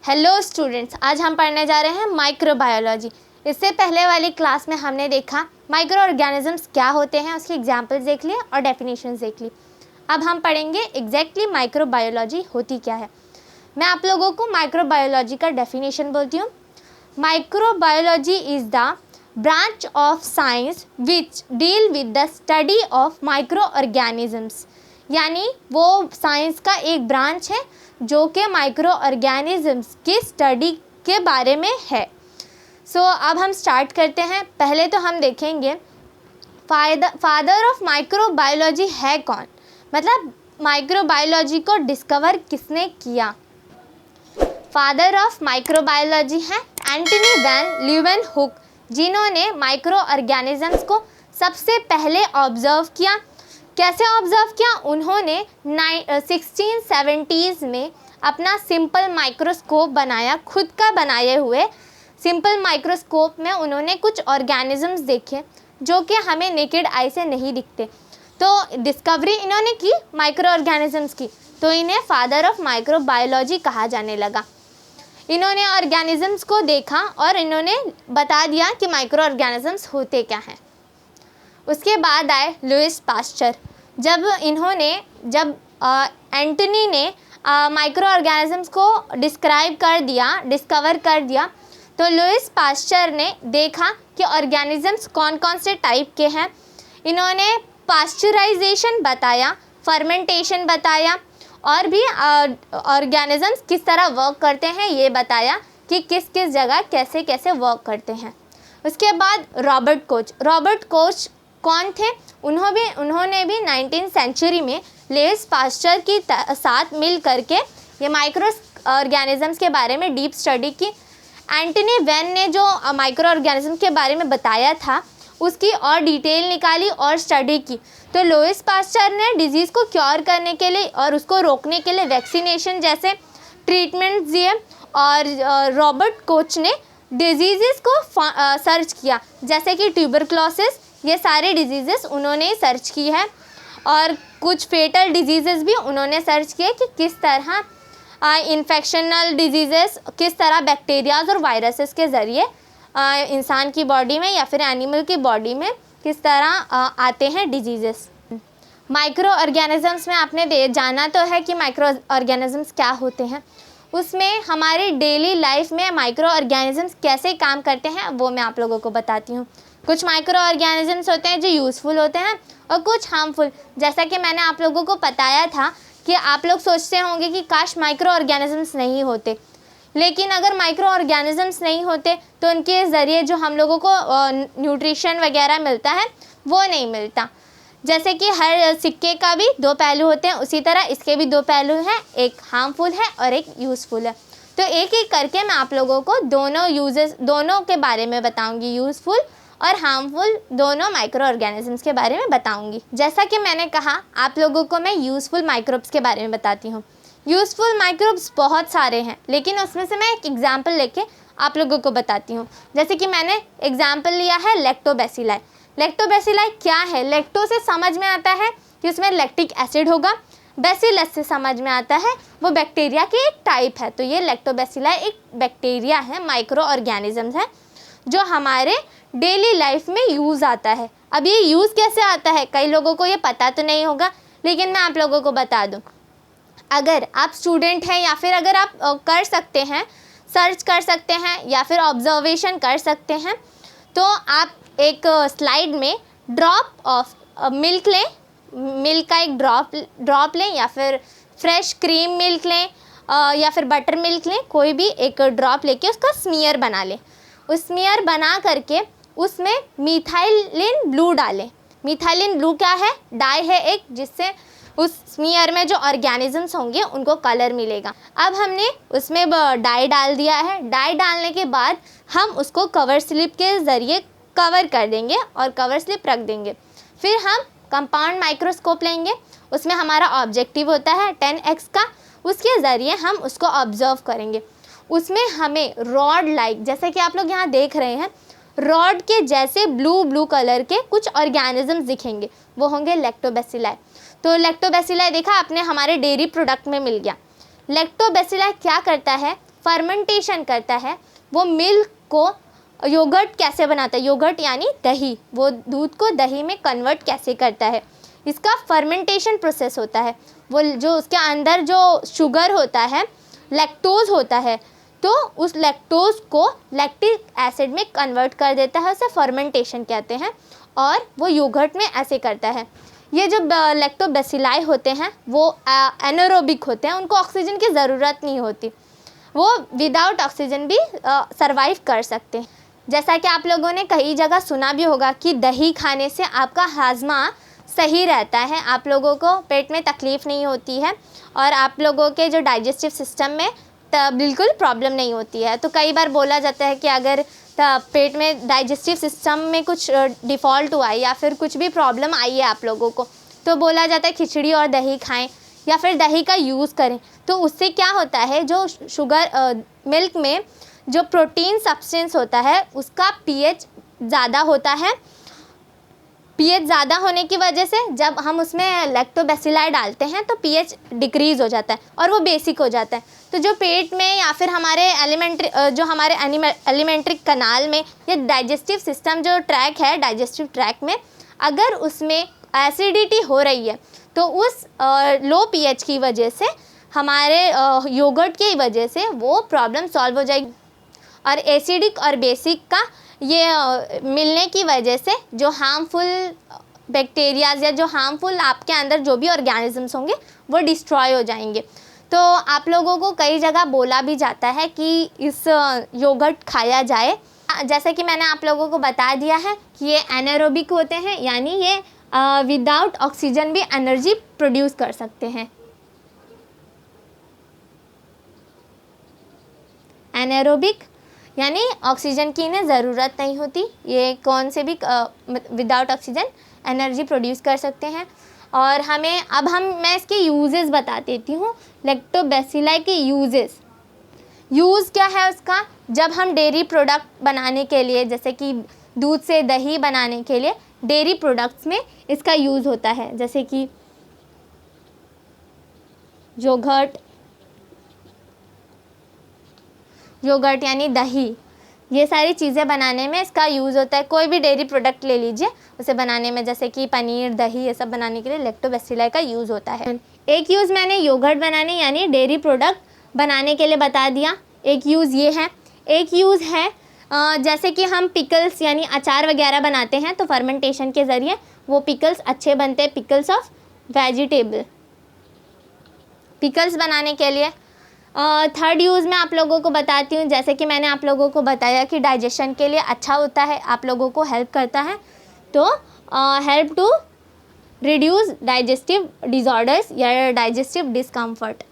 Hello students, आज हम पढ़ने जा रहे हैं माइक्रोबायोलॉजी। इससे पहले वाली क्लास में हमने देखा माइक्रो ऑर्गेनिजम्स क्या होते हैं, उसकी एग्जांपल्स देख लिए और डेफिनेशंस देख ली। अब हम पढ़ेंगे एग्जैक्टली माइक्रोबायोलॉजी होती क्या है। मैं आप लोगों को माइक्रोबायोलॉजी का डेफिनेशन बोलती हूँ। Microbiology is the branch of science which deal with the study of micro organisms, यानी वो साइंस का एक ब्रांच है जो कि माइक्रो ऑर्गेनिजम्स की स्टडी के बारे में है। अब हम स्टार्ट करते हैं। पहले तो हम देखेंगे फादर ऑफ माइक्रोबायोलॉजी है कौन, मतलब माइक्रोबायोलॉजी को डिस्कवर किसने किया। फादर ऑफ माइक्रोबायोलॉजी है एंटनी वैन लीeuwenhoek, जिन्होंने माइक्रो ऑर्गेनिजम्स को सबसे पहले ऑब्जर्व किया। कैसे ऑब्जर्व किया? उन्होंने 1670s में अपना सिंपल माइक्रोस्कोप बनाया, खुद का बनाए हुए सिंपल माइक्रोस्कोप में उन्होंने कुछ ऑर्गेनिजम्स देखे जो कि हमें नेकेड आई से नहीं दिखते। तो डिस्कवरी इन्होंने की माइक्रो ऑर्गेनिजम्स की, तो इन्हें फादर ऑफ माइक्रोबायोलॉजी कहा जाने लगा। इन्होंने ऑर्गेनिजम्स को देखा और इन्होंने बता दिया कि माइक्रो ऑर्गेनिजम्स होते क्या हैं। उसके बाद आए लुइस पास्चर। जब एंटनी ने माइक्रो ऑर्गेनिजम्स को डिस्कवर कर दिया, तो लुइस पास्चर ने देखा कि ऑर्गेनिजम्स कौन कौन से टाइप के हैं। इन्होंने पास्चराइजेशन बताया, फर्मेंटेशन बताया और भी ऑर्गेनिजम्स किस तरह वर्क करते हैं ये बताया कि किस किस जगह कैसे कैसे वर्क करते हैं। उसके बाद रॉबर्ट कोच कौन थे? उन्होंने भी 19th सेंचुरी में लुइस पास्चर की साथ मिल करके ये माइक्रो ऑर्गेनिजम्स के बारे में डीप स्टडी की। एंटनी वैन ने जो माइक्रो ऑर्गेनिज्म के बारे में बताया था उसकी और डिटेल निकाली और स्टडी की। तो लुइस पास्चर ने डिजीज़ को क्योर करने के लिए और उसको रोकने के लिए वैक्सीनेशन जैसे ट्रीटमेंट्स दिए, और रॉबर्ट कोच ने डिजीज़ को सर्च किया, जैसे कि ट्यूबरक्लोसिस, ये सारे डिजीज़ उन्होंने सर्च की है। और कुछ फेटल डिजीज़ भी उन्होंने सर्च किए कि किस तरह इन्फेक्शनल डिजीज़ किस तरह बैक्टीरियाज और वायरसेस के ज़रिए इंसान की बॉडी में या फिर एनिमल की बॉडी में किस तरह आते हैं डिजीज़। माइक्रो ऑर्गेनिजम्स में आपने जाना तो है कि माइक्रो ऑर्गेनिजम्स क्या होते हैं। उसमें हमारी डेली लाइफ में माइक्रो ऑर्गेनिजम्स कैसे काम करते हैं वो मैं आप लोगों को बताती हूँ। कुछ माइक्रो ऑर्गेनिजम्स होते हैं जो यूज़फुल होते हैं और कुछ हार्मफुल। जैसा कि मैंने आप लोगों को बताया था कि आप लोग सोचते होंगे कि काश माइक्रो ऑर्गेनिजम्स नहीं होते, लेकिन अगर माइक्रो ऑर्गेनिजम्स नहीं होते तो उनके ज़रिए जो हम लोगों को न्यूट्रिशन वगैरह मिलता है वो नहीं मिलता। जैसे कि हर सिक्के का भी दो पहलू होते हैं, उसी तरह इसके भी दो पहलू हैं, एक हार्मफुल है और एक यूज़फुल है। तो एक एक करके मैं आप लोगों को दोनों के बारे में बताऊँगी, यूज़फुल और हार्मफुल दोनों माइक्रो ऑर्गेनिजम्स के बारे में बताऊंगी। जैसा कि मैंने कहा आप लोगों को मैं यूज़फुल माइक्रोब्स के बारे में बताती हूँ। यूज़फुल माइक्रोब्स बहुत सारे हैं, लेकिन उसमें से मैं एक एग्जांपल लेके आप लोगों को बताती हूँ। जैसे कि मैंने एग्जांपल लिया है लैक्टोबैसिलाई। लैक्टोबैसिलाई क्या है? लैक्टो से समझ में आता है कि उसमें लैक्टिक एसिड होगा, बैसिलस से समझ में आता है वो बैक्टीरिया की एक टाइप है। तो ये लैक्टोबैसिलाई एक बैक्टीरिया है, माइक्रो ऑर्गेनिजम्स है जो हमारे डेली लाइफ में यूज़ आता है। अब ये यूज़ कैसे आता है कई लोगों को ये पता तो नहीं होगा, लेकिन मैं आप लोगों को बता दूं। अगर आप स्टूडेंट हैं या फिर अगर आप कर सकते हैं, सर्च कर सकते हैं या फिर ऑब्जर्वेशन कर सकते हैं, तो आप एक स्लाइड में ड्रॉप ऑफ मिल्क लें, मिल्क का एक ड्रॉप लें या फिर फ्रेश क्रीम मिल्क लें या फिर बटर मिल्क लें, कोई भी एक ड्रॉप लेके उसका स्मीयर बना लें। उस स्मीयर बना करके उसमें मिथाइलिन ब्लू डालें। मिथाइलिन ब्लू क्या है? डाई है एक, जिससे उस स्मीयर में जो ऑर्गेनिजम्स होंगे उनको कलर मिलेगा। अब हमने उसमें डाई डाल दिया है। डाई डालने के बाद हम उसको कवर स्लिप के ज़रिए कवर कर देंगे और कवर स्लिप रख देंगे। फिर हम कंपाउंड माइक्रोस्कोप लेंगे, उसमें हमारा ऑब्जेक्टिव होता है 10x का, उसके ज़रिए हम उसको ऑब्जर्व करेंगे। उसमें हमें रॉड लाइक, जैसे कि आप लोग यहाँ देख रहे हैं, रॉड के जैसे ब्लू कलर के कुछ ऑर्गेनिजम्स दिखेंगे, वो होंगे लैक्टोबैसिलाई। तो लैक्टोबैसिलाई देखा आपने हमारे डेयरी प्रोडक्ट में मिल गया। लैक्टोबैसिलाई क्या करता है? फर्मेंटेशन करता है, वो मिल्क को योगर्ट कैसे बनाता है, योगर्ट यानी दही, वो दूध को दही में कन्वर्ट कैसे करता है, इसका फर्मेंटेशन प्रोसेस होता है। वो जो उसके अंदर जो शुगर होता है, लैक्टोज होता है, तो उस लैक्टोज को लैक्टिक एसिड में कन्वर्ट कर देता है, उसे फर्मेंटेशन कहते हैं, और वो योगर्ट में ऐसे करता है। ये जो लैक्टोबैसिलाई होते हैं वो एनारोबिक होते हैं, उनको ऑक्सीजन की ज़रूरत नहीं होती, वो विदाउट ऑक्सीजन भी सरवाइव कर सकते हैं। जैसा कि आप लोगों ने कई जगह सुना भी होगा कि दही खाने से आपका हाजमा सही रहता है, आप लोगों को पेट में तकलीफ़ नहीं होती है और आप लोगों के जो डाइजेस्टिव सिस्टम में बिल्कुल प्रॉब्लम नहीं होती है। तो कई बार बोला जाता है कि अगर पेट में डाइजेस्टिव सिस्टम में कुछ डिफ़ॉल्ट हुआ है या फिर कुछ भी प्रॉब्लम आई है आप लोगों को, तो बोला जाता है खिचड़ी और दही खाएं या फिर दही का यूज़ करें। तो उससे क्या होता है, जो शुगर मिल्क में जो प्रोटीन सब्सटेंस होता है उसका पीएच ज़्यादा होता है। पीएच ज़्यादा होने की वजह से जब हम उसमें लैक्टोबैसिलाई डालते हैं तो पीएच डिक्रीज़ हो जाता है और वो बेसिक हो जाता है। तो जो पेट में या फिर हमारे एलिमेंट्री कनाल में या डाइजेस्टिव सिस्टम जो ट्रैक है, डाइजेस्टिव ट्रैक में अगर उसमें एसिडिटी हो रही है तो उस लो पीएच की वजह से हमारे योगर्ट की वजह से वो प्रॉब्लम सॉल्व हो जाएगी। और एसिडिक और बेसिक का ये मिलने की वजह से जो हार्मफुल बैक्टीरियाज या जो हार्मफुल आपके अंदर जो भी ऑर्गेनिजम्स होंगे वो डिस्ट्रॉय हो जाएंगे। तो आप लोगों को कई जगह बोला भी जाता है कि इस योगर्ट खाया जाए। जैसे कि मैंने आप लोगों को बता दिया है कि ये एनारोबिक होते हैं, यानी ये विदाउट ऑक्सीजन भी एनर्जी प्रोड्यूस कर सकते हैं। एनारोबिक यानी ऑक्सीजन की इन्हें ज़रूरत नहीं होती, ये कौन से भी विदाउट ऑक्सीजन एनर्जी प्रोड्यूस कर सकते हैं। और मैं इसके यूजेस बता देती हूँ। लैक्टोबैसिलाई के यूज़ क्या है उसका, जब हम डेयरी प्रोडक्ट बनाने के लिए, जैसे कि दूध से दही बनाने के लिए डेयरी प्रोडक्ट्स में इसका यूज़ होता है, जैसे कि योगर्ट यानी दही, ये सारी चीज़ें बनाने में इसका यूज़ होता है। कोई भी डेयरी प्रोडक्ट ले लीजिए, उसे बनाने में जैसे कि पनीर, दही, ये सब बनाने के लिए लैक्टोबैसिलाई का यूज़ होता है। एक यूज़ मैंने योगर्ट बनाने यानी डेयरी प्रोडक्ट बनाने के लिए बता दिया। एक यूज़ ये है। एक यूज़ है जैसे कि हम पिकल्स यानी अचार वगैरह बनाते हैं तो फर्मेंटेशन के ज़रिए वो पिकल्स अच्छे बनते हैं, पिकल्स ऑफ वेजिटेबल, पिकल्स बनाने के लिए। थर्ड यूज़ मैं आप लोगों को बताती हूँ। जैसे कि मैंने आप लोगों को बताया कि डाइजेशन के लिए अच्छा होता है, आप लोगों को हेल्प करता है, तो help to reduce digestive disorders या digestive discomfort,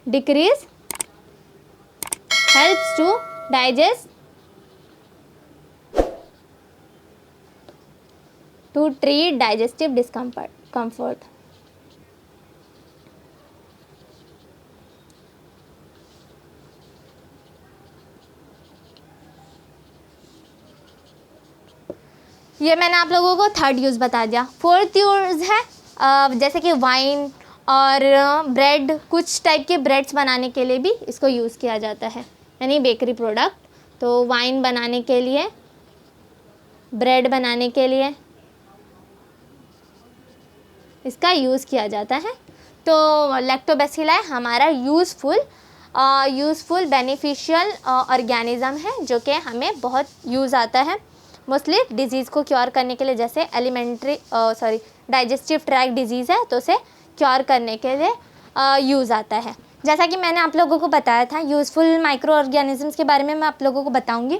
decrease helps to digest, to treat digestive discomfort. ये मैंने आप लोगों को थर्ड यूज़ बता दिया। फोर्थ यूज़ है जैसे कि वाइन और ब्रेड, कुछ टाइप के ब्रेड्स बनाने के लिए भी इसको यूज़ किया जाता है, यानी बेकरी प्रोडक्ट। तो वाइन बनाने के लिए, ब्रेड बनाने के लिए इसका यूज़ किया जाता है। तो लैक्टोबैसिलाई हमारा यूज़फुल बेनिफिशियल ऑर्गेनिज़म है जो कि हमें बहुत यूज़ आता है, मोस्टली डिजीज़ को क्योर करने के लिए। जैसे डाइजेस्टिव ट्रैक्ट डिजीज़ है तो उसे क्योर करने के लिए यूज़ आता है। जैसा कि मैंने आप लोगों को बताया था, यूज़फुल माइक्रो ऑर्गेनिजम्स के बारे में मैं आप लोगों को बताऊंगी।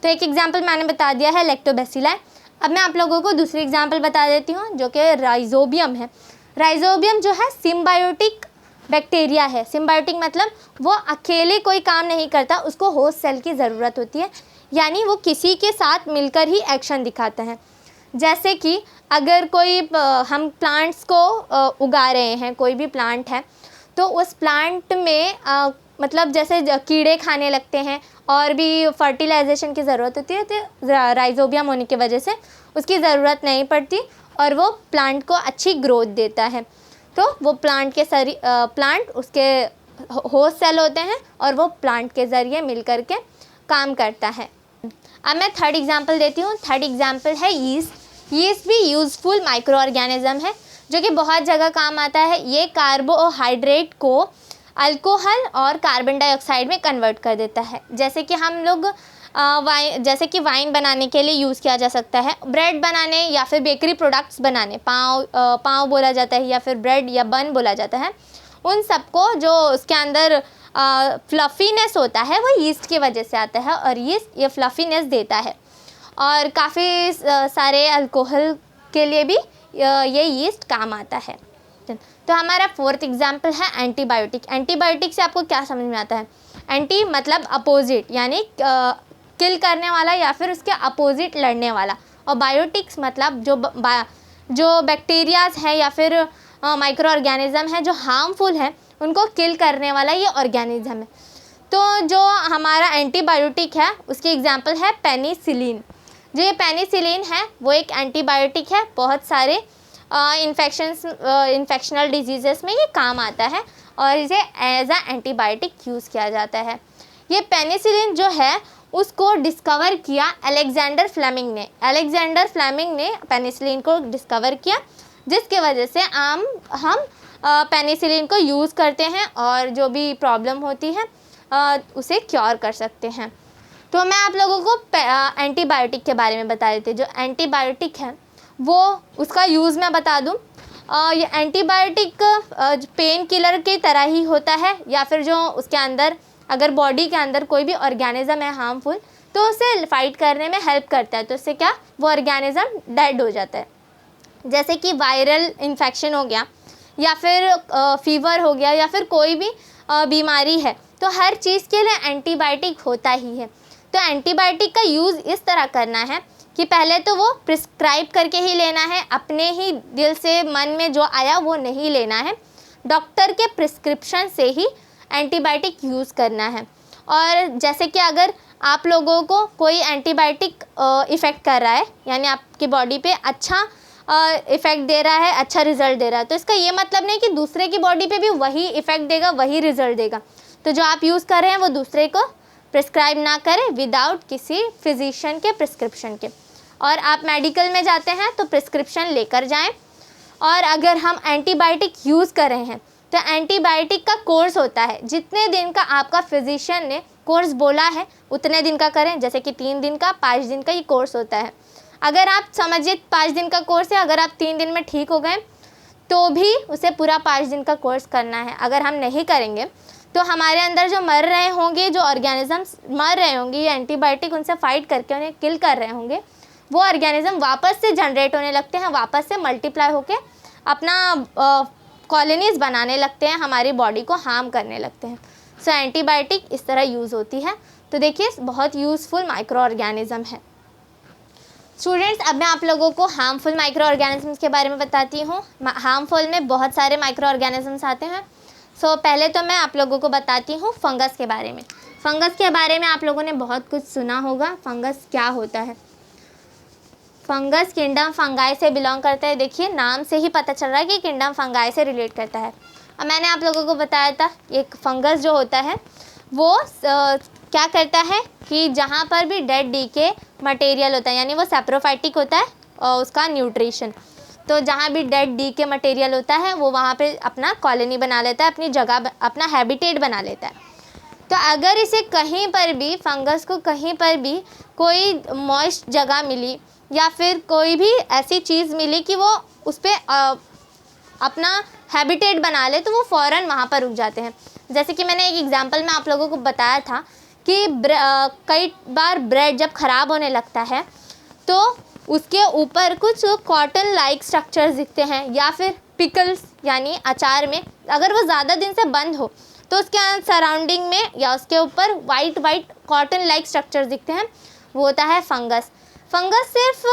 तो एक एग्जांपल मैंने बता दिया है लैक्टोबैसिलाई। अब मैं आप लोगों को दूसरी एग्जांपल बता देती हूँ जो कि राइजोबियम है। राइजोबियम जो है सिम्बायोटिक बैक्टीरिया है। सिम्बायोटिक मतलब वो अकेले कोई काम नहीं करता, उसको होस्ट सेल की ज़रूरत होती है, यानी वो किसी के साथ मिलकर ही एक्शन दिखाता है। जैसे कि अगर कोई हम प्लांट्स को उगा रहे हैं, कोई भी प्लांट है, तो उस प्लांट में मतलब जैसे कीड़े खाने लगते हैं और भी फर्टिलाइजेशन की ज़रूरत होती है, तो राइजोबियम होने की वजह से उसकी ज़रूरत नहीं पड़ती और वो प्लांट को अच्छी ग्रोथ देता है। तो वो प्लांट उसके होस्ट सेल होते हैं और वो प्लांट के ज़रिए मिल करके काम करता है। अब मैं थर्ड एग्जांपल देती हूँ। थर्ड एग्जांपल है यीस्ट। यीस्ट भी यूज़फुल माइक्रो ऑर्गेनिज्म है जो कि बहुत जगह काम आता है। ये कार्बोहाइड्रेट को अल्कोहल और कार्बन डाइऑक्साइड में कन्वर्ट कर देता है। जैसे कि हम लोग वाइन बनाने के लिए यूज़ किया जा सकता है, ब्रेड बनाने या फिर बेकरी प्रोडक्ट्स बनाने, पाव बोला जाता है या फिर ब्रेड या बन बोला जाता है, उन सबको जो उसके अंदर फ्लफ़ीनेस होता है वो यीस्ट की वजह से आता है और यीस्ट ये फ्लफ़ीनेस देता है। और काफ़ी सारे अल्कोहल के लिए भी ये यीस्ट काम आता है। तो हमारा फोर्थ एग्जाम्पल है एंटीबायोटिक। एंटीबायोटिक से आपको क्या समझ में आता है? एंटी मतलब अपोजिट, यानी किल करने वाला या फिर उसके अपोजिट लड़ने वाला, और बायोटिक्स मतलब जो बैक्टीरियाज है या फिर माइक्रो ऑर्गेनिज्म है जो हार्मफुल है उनको किल करने वाला ये ऑर्गेनिज्म है। तो जो हमारा एंटीबायोटिक है उसकी एग्जांपल है पेनिसिलिन। जो ये पेनिसिलिन है वो एक एंटीबायोटिक है, बहुत सारे इन्फेक्शनल डिजीज़ेस में ये काम आता है और इसे एज अ एंटीबायोटिक यूज़ किया जाता है। ये पेनिसिलिन जो है उसको डिस्कवर किया अलेक्जेंडर फ्लेमिंग ने। अलेक्जेंडर फ्लेमिंग ने पेनिसिलिन को डिस्कवर किया, जिसकी वजह से हम पेनिसिलिन को यूज़ करते हैं और जो भी प्रॉब्लम होती है उसे क्योर कर सकते हैं। तो मैं आप लोगों को एंटीबायोटिक के बारे में बता देती हूँ। जो एंटीबायोटिक है वो उसका यूज़ मैं बता दूँ। ये एंटीबायोटिक पेन किलर की तरह ही होता है, या फिर जो उसके अंदर अगर बॉडी के अंदर कोई भी ऑर्गेनिज्म है हार्मफुल तो उसे फाइट करने में हेल्प करता है। तो उससे क्या, वो ऑर्गेनिज्म डेड हो जाता है। जैसे कि वायरल इन्फेक्शन हो गया या फिर फीवर हो गया या फिर कोई भी बीमारी है, तो हर चीज़ के लिए एंटीबायोटिक होता ही है। तो एंटीबायोटिक का यूज़ इस तरह करना है कि पहले तो वो प्रिस्क्राइब करके ही लेना है, अपने ही दिल से मन में जो आया वो नहीं लेना है, डॉक्टर के प्रिस्क्रिप्शन से ही एंटीबायोटिक यूज़ करना है। और जैसे कि अगर आप लोगों को कोई एंटीबायोटिक इफ़ेक्ट कर रहा है, यानी आपकी बॉडी पे अच्छा इफ़ेक्ट दे रहा है, अच्छा रिज़ल्ट दे रहा है, तो इसका ये मतलब नहीं कि दूसरे की बॉडी पे भी वही इफ़ेक्ट देगा, वही रिज़ल्ट देगा। तो जो आप यूज़ कर रहे हैं वो दूसरे को प्रिस्क्राइब ना करें विदाउट किसी फिजिशियन के प्रिस्क्रिप्शन के। और आप मेडिकल में जाते हैं तो प्रिस्क्रिप्शन लेकर जाएं। और अगर हम एंटीबायोटिक यूज़ कर रहे हैं तो एंटीबायोटिक का कोर्स होता है, जितने दिन का आपका फिजिशियन ने कोर्स बोला है उतने दिन का करें। जैसे कि 3 दिन का, 5 दिन का ये कोर्स होता है। अगर आप समझिए 5 दिन का कोर्स है, अगर आप 3 दिन में ठीक हो गए तो भी उसे पूरा 5 दिन का कोर्स करना है। अगर हम नहीं करेंगे तो हमारे अंदर जो मर रहे होंगे, जो ऑर्गेनिजम्स मर रहे होंगे, ये एंटीबायोटिक उनसे फाइट करके उन्हें किल कर रहे होंगे, वो ऑर्गेनिज्म वापस से जनरेट होने लगते हैं, वापस से मल्टीप्लाई होके अपना कॉलोनीज़ बनाने लगते हैं, हमारी बॉडी को हार्म करने लगते हैं। सो एंटीबायोटिक इस तरह यूज़ होती है। तो देखिए बहुत यूज़फुल माइक्रो ऑर्गेनिज्म है। स्टूडेंट्स, अब मैं आप लोगों को हार्मफुल माइक्रो ऑर्गेनिजम्स के बारे में बताती हूँ। हार्मफुल में बहुत सारे माइक्रो ऑर्गेनिजम्स आते हैं। सो पहले तो मैं आप लोगों को बताती हूँ फंगस के बारे में। फंगस के बारे में आप लोगों ने बहुत कुछ सुना होगा। फंगस क्या होता है? फंगस किंगडम फंगाई से बिलोंग करता है। देखिए नाम से ही पता चल रहा है कि किंगडम फंगाई से रिलेट करता है। अब मैंने आप लोगों को बताया था एक फंगस जो होता है वो क्या करता है कि जहाँ पर भी डेड डीके मटेरियल होता है, यानी वो सैप्रोफाइटिक होता है और उसका न्यूट्रिशन, तो जहाँ भी डेड डीके मटेरियल होता है वो वहाँ पे अपना कॉलोनी बना लेता है, अपनी जगह, अपना हैबिटेट बना लेता है। तो अगर इसे कहीं पर भी, फंगस को कहीं पर भी कोई मॉइस्ट जगह मिली या फिर कोई भी ऐसी चीज़ मिली कि वो उस पर अपना हैबिटेट बना ले, तो वो फ़ौरन वहाँ पर रुक जाते हैं। जैसे कि मैंने एक एग्जांपल में आप लोगों को बताया था कि कई बार ब्रेड जब ख़राब होने लगता है तो उसके ऊपर कुछ कॉटन लाइक स्ट्रक्चर्स दिखते हैं, या फिर पिकल्स यानी अचार में अगर वो ज़्यादा दिन से बंद हो तो उसके सराउंडिंग में या उसके ऊपर वाइट कॉटन लाइक स्ट्रक्चर्स दिखते हैं, वो होता है फंगस। फंगस सिर्फ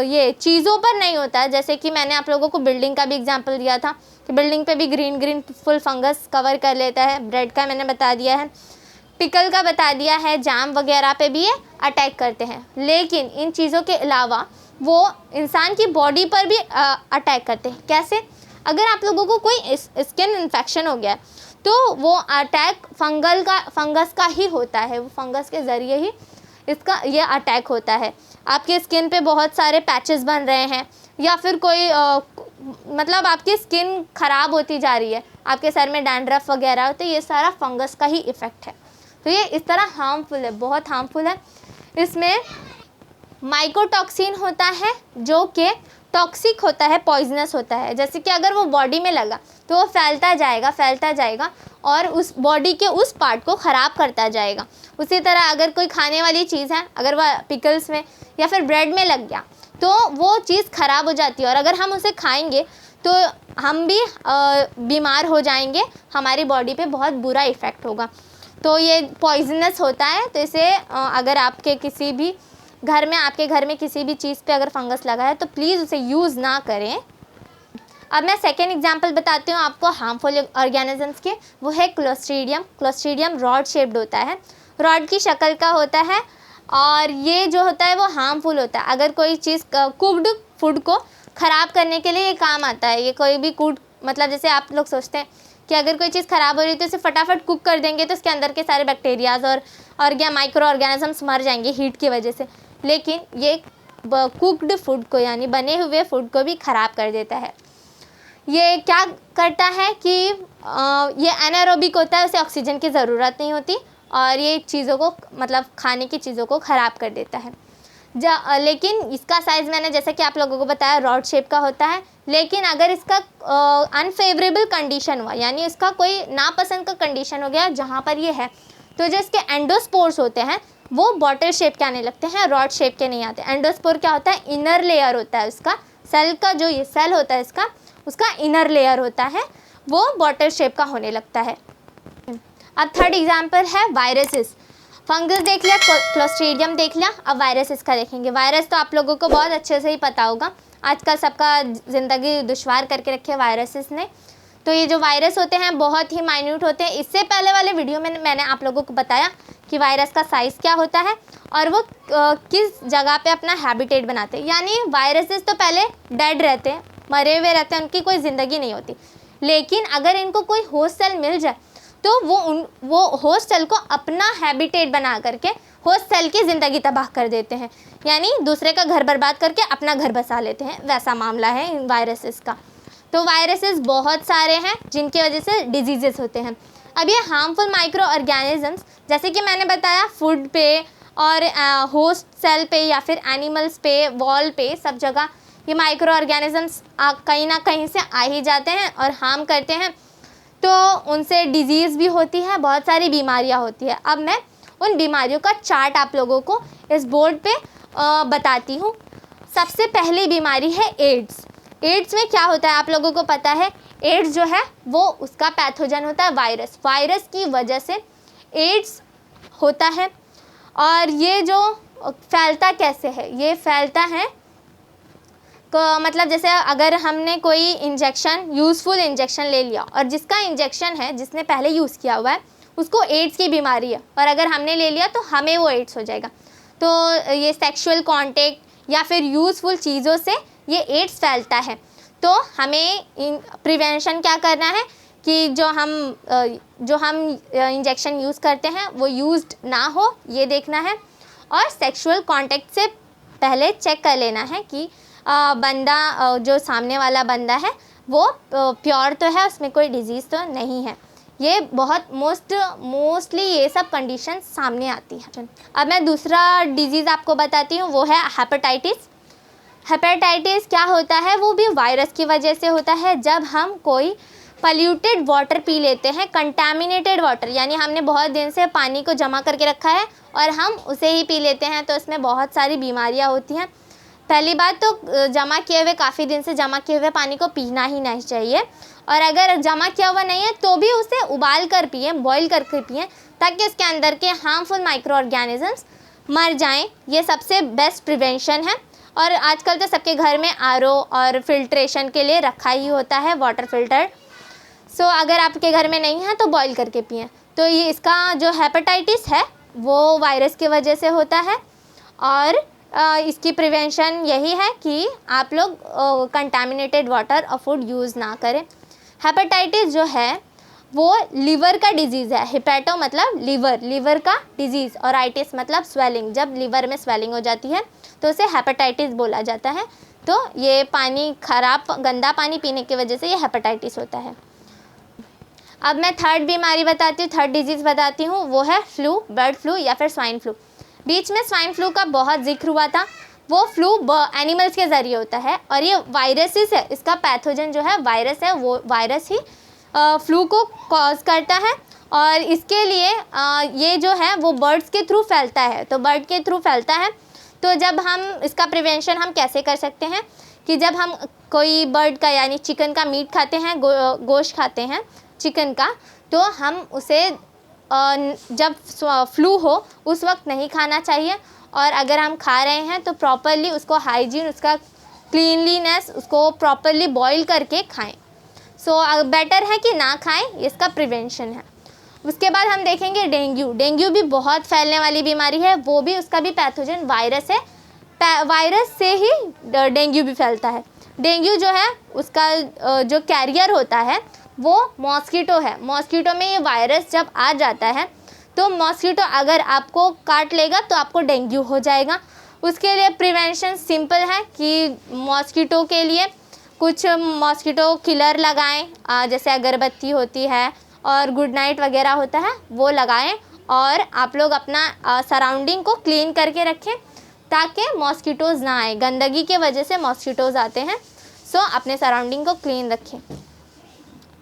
ये चीज़ों पर नहीं होता है। जैसे कि मैंने आप लोगों को बिल्डिंग का भी एग्जांपल दिया था कि बिल्डिंग पे भी ग्रीन फुल फंगस कवर कर लेता है। ब्रेड का मैंने बता दिया है, पिकल का बता दिया है, जाम वगैरह पे भी ये अटैक करते हैं। लेकिन इन चीज़ों के अलावा वो इंसान की बॉडी पर भी अटैक करते हैं। कैसे? अगर आप लोगों को कोई स्किन इन्फेक्शन हो गया है तो वो अटैक फंगस का ही होता है, वो फंगस के ज़रिए ही इसका ये अटैक होता है। आपके स्किन पे बहुत सारे पैचेस बन रहे हैं या फिर कोई मतलब आपकी स्किन ख़राब होती जा रही है, आपके सर में डैंड्रफ वगैरह हो, तो ये सारा फंगस का ही इफ़ेक्ट है। तो ये इस तरह हार्मफुल है, बहुत हार्मफुल है। इसमें माइकोटॉक्सिन होता है जो कि टॉक्सिक होता है, पॉइजनस होता है। जैसे कि अगर वो बॉडी में लगा तो वो फैलता जाएगा और उस बॉडी के उस पार्ट को ख़राब करता जाएगा। उसी तरह अगर कोई खाने वाली चीज़ है, अगर वह पिकल्स में या फिर ब्रेड में लग गया तो वो चीज़ ख़राब हो जाती है और अगर हम उसे खाएंगे तो हम भी बीमार हो जाएंगे, हमारी बॉडी पे बहुत बुरा इफ़ेक्ट होगा। तो ये पॉइजनस होता है। तो इसे अगर आपके घर में किसी भी चीज़ पे अगर फंगस लगा है तो प्लीज़ उसे यूज़ ना करें। अब मैं सेकेंड एग्जांपल बताती हूँ आपको हार्मफुल ऑर्गेनिजम्स के। वो है क्लोस्ट्रीडियम। क्लोस्ट्रीडियम रॉड शेप्ड होता है, रॉड की शक्ल का होता है और ये जो होता है वो हार्मफुल होता है। अगर कोई चीज़ कुक्ड फूड को ख़राब करने के लिए ये काम आता है। ये कोई भी मतलब जैसे आप लोग सोचते हैं कि अगर कोई चीज़ ख़राब हो रही है तो इसे फटाफट कुक कर देंगे तो इसके अंदर के सारे बैक्टीरियाज और क्या माइक्रो ऑर्गेनिजम्स मर जाएंगे हीट की वजह से। लेकिन ये कुक्ड फूड को यानी बने हुए फूड को भी ख़राब कर देता है। ये क्या करता है कि ये एनारोबिक होता है, उसे ऑक्सीजन की ज़रूरत नहीं होती और ये चीज़ों को मतलब खाने की चीज़ों को ख़राब कर देता है। लेकिन इसका साइज़ मैंने जैसे कि आप लोगों को बताया रॉड शेप का होता है। लेकिन अगर इसका अनफेवरेबल कंडीशन हुआ यानी इसका कोई नापसंद का कंडीशन हो गया जहाँ पर ये है, तो जो इसके एंडोस्पोर्स होते हैं वो बॉटल शेप के आने लगते हैं, रॉड शेप के नहीं आते। एंडोस्पोर क्या होता है? इनर लेयर होता है उसका, सेल का जो ये सेल होता है इसका, उसका इनर लेयर होता है, वो बॉटल शेप का होने लगता है। अब थर्ड एग्जाम्पल है वायरसेस। फंगस देख लिया, क्लोस्ट्रीडियम देख लिया, अब वायरसेस का देखेंगे। वायरस तो आप लोगों को बहुत अच्छे से ही पता होगा, आजकल सबका ज़िंदगी दुश्वार करके रखे वायरसेस ने। तो ये जो वायरस होते हैं बहुत ही माइन्यूट होते हैं। इससे पहले वाले वीडियो में मैंने आप लोगों को बताया कि वायरस का साइज़ क्या होता है और वो किस जगह पे अपना हैबिटेट बनाते हैं। यानी वायरसेस तो पहले डेड रहते हैं, मरे हुए रहते हैं, उनकी कोई ज़िंदगी नहीं होती। लेकिन अगर इनको कोई होस्ट सेल मिल जाए तो वो होस्ट सेल को अपना हैबिटेट बना करके होस्ट सेल की ज़िंदगी तबाह कर देते हैं, यानी दूसरे का घर बर्बाद करके अपना घर बसा लेते हैं। वैसा मामला है इन वायरसेस का। तो वायरसेस बहुत सारे हैं जिनकी वजह से डिजीज़ेस होते हैं। अब ये हार्मफुल माइक्रो ऑर्गेनिजम्स जैसे कि मैंने बताया फूड पे और होस्ट सेल पे या फिर एनिमल्स पे, वॉल पे, सब जगह ये माइक्रो ऑर्गेनिजम्स कहीं ना कहीं से आ ही जाते हैं और हार्म करते हैं। तो उनसे डिजीज़ भी होती है, बहुत सारी बीमारियां होती है। अब मैं उन बीमारियों का चार्ट आप लोगों को इस बोर्ड पे बताती हूँ। सबसे पहली बीमारी है एड्स। एड्स में क्या होता है आप लोगों को पता है? एड्स जो है वो उसका पैथोजन होता है वायरस। वायरस की वजह से एड्स होता है। और ये जो फैलता कैसे है? ये फैलता है मतलब जैसे अगर हमने कोई इंजेक्शन, यूज़फुल इंजेक्शन ले लिया और जिसका इंजेक्शन है, जिसने पहले यूज़ किया हुआ है, उसको एड्स की बीमारी है और अगर हमने ले लिया तो हमें वो एड्स हो जाएगा। तो ये सेक्सुअल कांटेक्ट या फिर यूज़फुल चीज़ों से ये एड्स फैलता है। तो हमें प्रिवेंशन क्या करना है कि जो हम इंजेक्शन यूज़ करते हैं वो यूज्ड ना हो, ये देखना है। और सेक्सुअल कांटेक्ट से पहले चेक कर लेना है कि बंदा जो सामने वाला बंदा है वो प्योर तो है, उसमें कोई डिजीज़ तो नहीं है। ये बहुत मोस्टली ये सब कंडीशन सामने आती है। अब मैं दूसरा डिजीज़ आपको बताती हूँ, वो है हेपेटाइटिस। हेपेटाइटिस क्या होता है? वो भी वायरस की वजह से होता है। जब हम कोई पल्यूटेड वाटर पी लेते हैं, कंटामिनेटेड वाटर, यानी हमने बहुत दिन से पानी को जमा करके रखा है और हम उसे ही पी लेते हैं, तो इसमें बहुत सारी बीमारियाँ होती हैं। पहली बात तो काफ़ी दिन से जमा किए हुए पानी को पीना ही नहीं चाहिए, और अगर जमा किया हुआ नहीं है तो भी उसे उबाल कर पिए, बॉईल करके पिए, ताकि इसके अंदर के हार्मफुल माइक्रो ऑर्गेनिजम्स मर जाएं। ये सबसे बेस्ट प्रिवेंशन है। और आजकल तो सबके घर में आरओ और फिल्ट्रेशन के लिए रखा ही होता है वाटर फिल्टर। सो अगर आपके घर में नहीं है तो बॉईल करके पिए। तो ये इसका जो हेपेटाइटिस है वो वायरस की वजह से होता है। और इसकी प्रिवेंशन यही है कि आप लोग कंटामिनेटेड वाटर और फूड यूज़ ना करें। हेपेटाइटिस जो है वो लीवर का डिजीज़ है। हिपैटो मतलब लीवर का डिजीज़, और आइटिस मतलब स्वेलिंग। जब लीवर में स्वेलिंग हो जाती है तो उसे हेपेटाइटिस बोला जाता है। तो ये पानी खराब गंदा पानी पीने की वजह से ये हेपेटाइटिस होता है। अब मैं थर्ड बीमारी बताती हूँ, थर्ड डिजीज़ बताती हूँ, वो है फ्लू, बर्ड फ्लू या फिर स्वाइन फ्लू। बीच में स्वाइन फ्लू का बहुत जिक्र हुआ था। वो फ्लू एनिमल्स के ज़रिए होता है और ये वायरसेस है, इसका पैथोजन जो है वायरस है, वो वायरस ही फ्लू को कॉज करता है। और इसके लिए ये जो है वो बर्ड्स के थ्रू फैलता है, तो बर्ड के थ्रू फैलता है। तो जब हम इसका प्रिवेंशन हम कैसे कर सकते हैं कि जब हम कोई बर्ड का यानी चिकन का मीट खाते हैं, गोश्त खाते हैं चिकन का, तो हम उसे जब फ्लू हो उस वक्त नहीं खाना चाहिए। और अगर हम खा रहे हैं तो प्रॉपरली उसको हाइजीन, उसका क्लीनलीनेस, उसको प्रॉपरली बॉईल करके खाएं। सो बेटर है कि ना खाएं, इसका प्रिवेंशन है। उसके बाद हम देखेंगे डेंगू भी बहुत फैलने वाली बीमारी है। वो भी उसका भी पैथोजन वायरस है, वायरस से ही डेंगू भी फैलता है। डेंगू जो है उसका जो कैरियर होता है वो मॉस्किटो है। मॉस्किटो में ये वायरस जब आ जाता है तो मॉस्किटो अगर आपको काट लेगा तो आपको डेंगू हो जाएगा। उसके लिए प्रिवेंशन सिंपल है कि मॉस्किटो के लिए कुछ मॉस्किटो किलर लगाएं, जैसे अगरबत्ती होती है और गुड नाइट वगैरह होता है वो लगाएं। और आप लोग अपना सराउंडिंग को क्लीन करके रखें ताकि मॉस्किटोज़ ना आए। गंदगी के वजह से मॉस्किटोज़ आते हैं। सो अपने सराउंडिंग को क्लीन रखें।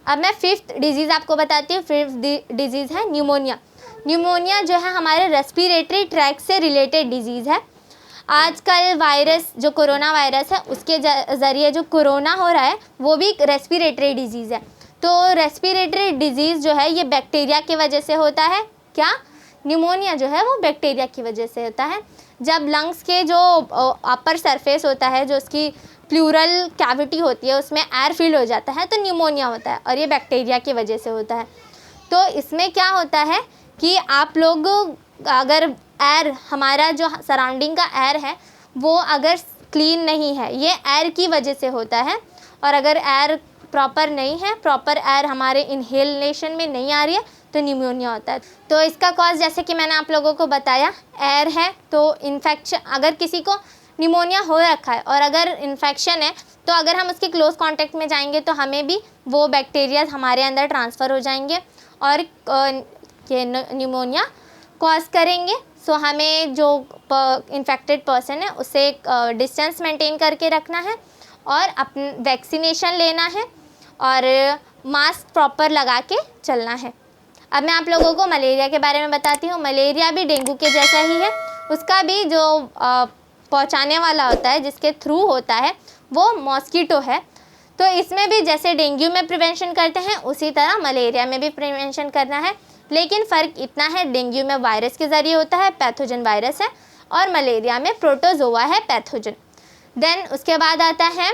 अब मैं फिफ्थ डिजीज़ आपको बताती हूँ। फिफ्थ डिजीज़ है न्यूमोनिया। न्यूमोनिया जो है हमारे रेस्पिरेटरी ट्रैक से रिलेटेड डिजीज़ है। आजकल वायरस जो कोरोना वायरस है उसके ज़रिए जो कोरोना हो रहा है वो भी रेस्पिरेटरी डिजीज़ है। तो रेस्पिरेटरी डिजीज़ जो है ये बैक्टीरिया की वजह से होता है। क्या? न्यूमोनिया जो है वो बैक्टीरिया की वजह से होता है। जब लंग्स के जो अपर सरफेस होता है, जो उसकी प्लूरल कैविटी होती है, उसमें एयर फिल हो जाता है तो न्यूमोनिया होता है, और ये बैक्टीरिया की वजह से होता है। तो इसमें क्या होता है कि आप लोग अगर एयर, हमारा जो सराउंडिंग का एयर है वो अगर क्लीन नहीं है, ये एयर की वजह से होता है। और अगर एयर प्रॉपर नहीं है, प्रॉपर एयर हमारे इनहेलेशन में नहीं आ रही है तो न्यूमोनिया होता है। तो इसका कॉज जैसे कि मैंने आप लोगों को बताया एयर है। तो इन्फेक्शन, अगर किसी को निमोनिया हो रखा है और अगर इन्फेक्शन है तो अगर हम उसके क्लोज कांटेक्ट में जाएंगे तो हमें भी वो बैक्टीरिया हमारे अंदर ट्रांसफ़र हो जाएंगे और ये निमोनिया कॉज करेंगे। सो हमें जो इन्फेक्टेड पर्सन है उससे डिस्टेंस मेंटेन करके रखना है और अपने वैक्सीनेशन लेना है और मास्क प्रॉपर लगा के चलना है। अब मैं आप लोगों को मलेरिया के बारे में बताती हूँ। मलेरिया भी डेंगू के जैसा ही है। उसका भी जो पहुँचाने वाला होता है, जिसके थ्रू होता है, वो मॉस्किटो है। तो इसमें भी जैसे डेंगू में प्रिवेंशन करते हैं उसी तरह मलेरिया में भी प्रिवेंशन करना है। लेकिन फ़र्क इतना है, डेंगू में वायरस के ज़रिए होता है, पैथोजन वायरस है, और मलेरिया में प्रोटोजोआ है, पैथोजन। देन उसके बाद आता है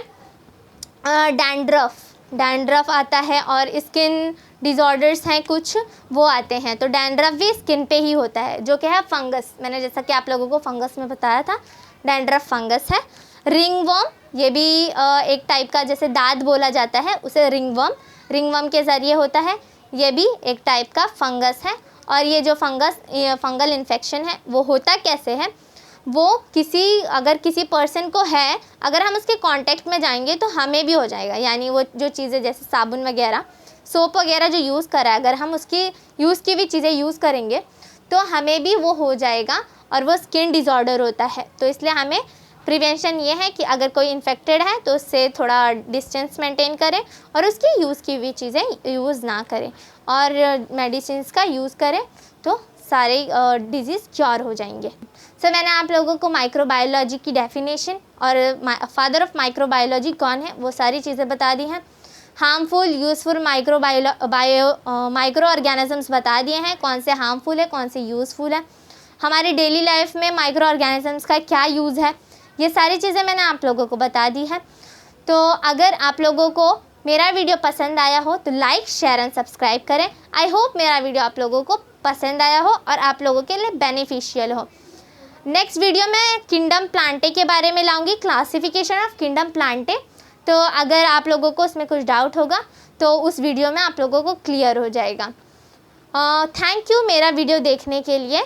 डैंड्रफ आता है, और स्किन डिज़ॉर्डर्स हैं कुछ, वो आते हैं। तो डैंड्रफ भी स्किन पे ही होता है, जो कि है फंगस। मैंने जैसा कि आप लोगों को फंगस में बताया था, डैंड्रफ फंगस है। रिंगवर्म, ये भी एक टाइप का, जैसे दाद बोला जाता है उसे रिंगवर्म के ज़रिए होता है। ये भी एक टाइप का फंगस है। और ये जो फंगल इन्फेक्शन है वो होता कैसे है, वो अगर किसी पर्सन को है, अगर हम उसके कांटेक्ट में जाएंगे तो हमें भी हो जाएगा। यानी वो जो चीज़ें जैसे साबुन वगैरह, सोप वगैरह जो यूज़ करा है, अगर हम उसकी यूज़ की भी चीज़ें यूज़ करेंगे तो हमें भी वो हो जाएगा, और वो स्किन डिज़ॉर्डर होता है। तो इसलिए हमें प्रिवेंशन ये है कि अगर कोई इन्फेक्टेड है तो उससे थोड़ा डिस्टेंस मेंटेन करें और उसकी यूज़ की हुई चीज़ें यूज़ ना करें और मेडिसिन्स का यूज़ करें, तो सारे डिजीज़ क्योर हो जाएंगे। सो मैंने आप लोगों को माइक्रोबायोलॉजी की डेफिनेशन और फादर ऑफ माइक्रोबायोलॉजी कौन है वो सारी चीज़ें बता दी हैं। हार्मफुल यूज़फुल माइक्रो ऑर्गेनिजम्स बता दिए हैं, कौन से हार्मफुल है, कौन से यूज़फुल है। हमारी डेली लाइफ में माइक्रो ऑर्गेनिजम्स का क्या यूज़ है, ये सारी चीज़ें मैंने आप लोगों को बता दी है। तो अगर आप लोगों को मेरा वीडियो पसंद आया हो तो लाइक, शेयर एंड सब्सक्राइब करें। आई होप मेरा वीडियो आप लोगों को पसंद आया हो और आप लोगों के लिए बेनिफिशियल हो। नेक्स्ट वीडियो में किंगडम प्लांटे के बारे में लाऊंगी, क्लासिफिकेशन ऑफ किंगडम प्लांटे। तो अगर आप लोगों को उसमें कुछ डाउट होगा तो उस वीडियो में आप लोगों को क्लियर हो जाएगा। थैंक यू मेरा वीडियो देखने के लिए।